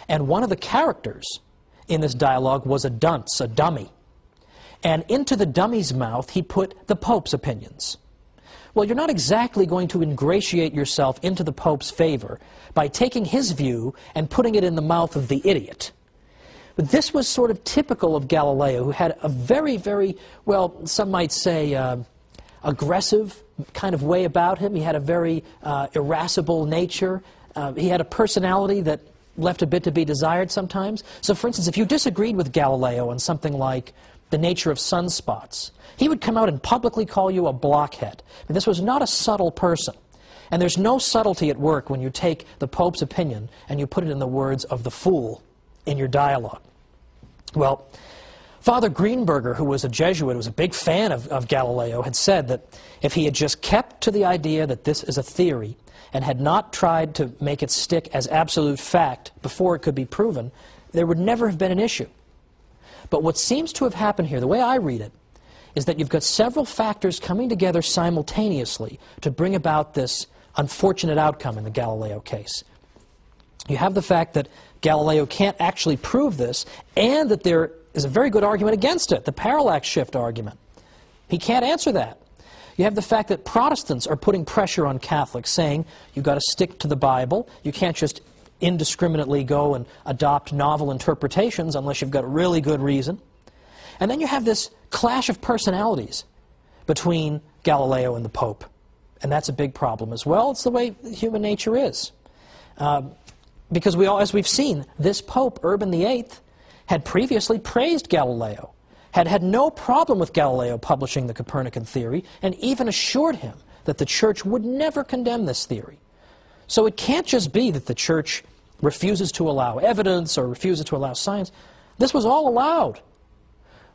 And one of the characters in this dialogue was a dunce, a dummy. And into the dummy's mouth he put the Pope's opinions. Well, you're not exactly going to ingratiate yourself into the Pope's favor by taking his view and putting it in the mouth of the idiot. But this was sort of typical of Galileo, who had a very, very, well, some might say, aggressive kind of way about him. He had a very irascible nature. He had a personality that left a bit to be desired sometimes. So, for instance, if you disagreed with Galileo on something like the nature of sunspots, he would come out and publicly call you a blockhead. And this was not a subtle person. And there's no subtlety at work when you take the Pope's opinion and you put it in the words of the fool in your dialogue. Well, Father Greenberger, who was a Jesuit, who was a big fan of Galileo, had said that if he had just kept to the idea that this is a theory and had not tried to make it stick as absolute fact before it could be proven, there would never have been an issue. But what seems to have happened here, the way I read it, is that you've got several factors coming together simultaneously to bring about this unfortunate outcome in the Galileo case. You have the fact that Galileo can't actually prove this, and that there is a very good argument against it, the parallax shift argument. He can't answer that. You have the fact that Protestants are putting pressure on Catholics, saying you've got to stick to the Bible, you can't just indiscriminately go and adopt novel interpretations unless you've got really good reason. And then you have this clash of personalities between Galileo and the Pope. And that's a big problem as well. It's the way human nature is. Because as we've seen, this Pope, Urban VIII, had previously praised Galileo, had had no problem with Galileo publishing the Copernican theory, and even assured him that the Church would never condemn this theory. So it can't just be that the Church refuses to allow evidence or refuses to allow science. This was all allowed.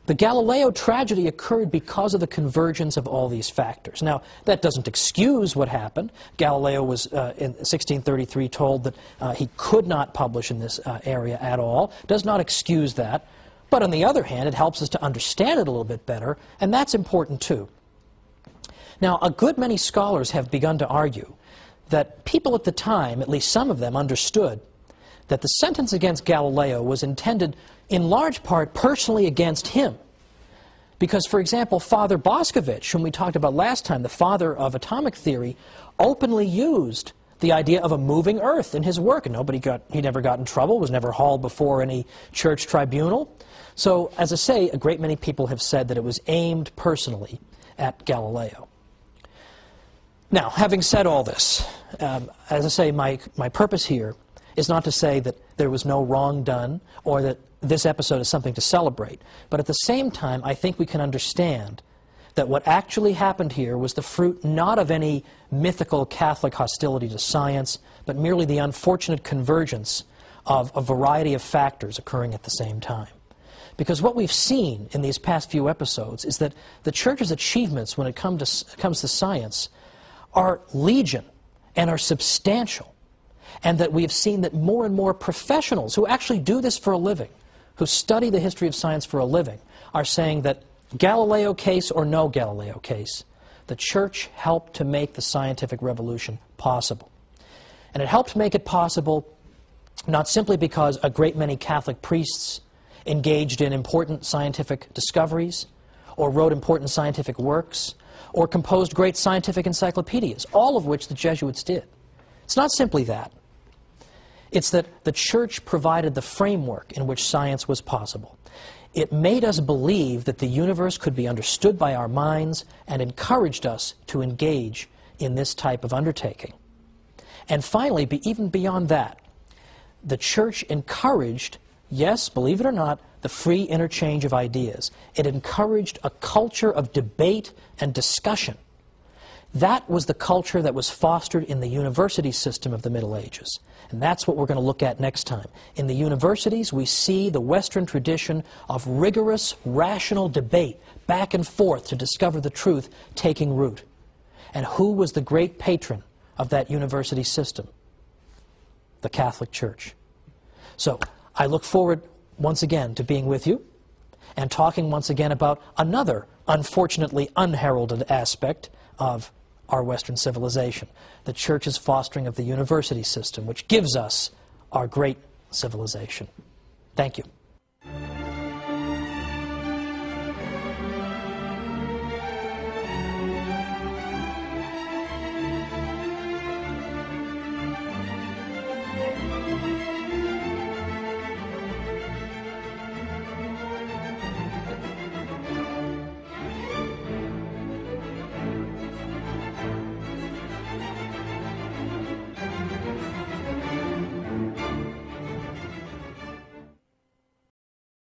The Galileo tragedy occurred because of the convergence of all these factors. Now, that doesn't excuse what happened. Galileo was, in 1633, told that he could not publish in this area at all. Does not excuse that. But on the other hand, it helps us to understand it a little bit better, and that's important too. Now, a good many scholars have begun to argue that people at the time, at least some of them, understood that the sentence against Galileo was intended in large part personally against him. Because, for example, Father Boscovich, whom we talked about last time, the father of atomic theory, openly used the idea of a moving earth in his work, and he never got in trouble, was never hauled before any church tribunal. So, as I say, a great many people have said that it was aimed personally at Galileo. Now, having said all this, as I say, my purpose here is not to say that there was no wrong done or that this episode is something to celebrate. But at the same time, I think we can understand that what actually happened here was the fruit not of any mythical Catholic hostility to science, but merely the unfortunate convergence of a variety of factors occurring at the same time. Because what we've seen in these past few episodes is that the Church's achievements when it comes to science are legion and are substantial. And that we've seen that more and more professionals who actually do this for a living, who study the history of science for a living, are saying that Galileo case or no Galileo case, the Church helped to make the scientific revolution possible. And it helped make it possible not simply because a great many Catholic priests engaged in important scientific discoveries, or wrote important scientific works, or composed great scientific encyclopedias, all of which the Jesuits did. It's not simply that. It's that the Church provided the framework in which science was possible. It made us believe that the universe could be understood by our minds and encouraged us to engage in this type of undertaking. And finally, even beyond that, the Church encouraged, yes, believe it or not, the free interchange of ideas. It encouraged a culture of debate and discussion. That was the culture that was fostered in the university system of the Middle Ages. And that's what we're going to look at next time. In the universities, we see the Western tradition of rigorous, rational debate, back and forth to discover the truth, taking root. And who was the great patron of that university system? The Catholic Church. So, I look forward once again to being with you and talking once again about another unfortunately unheralded aspect of our Western civilization, the Church's fostering of the university system, which gives us our great civilization. Thank you.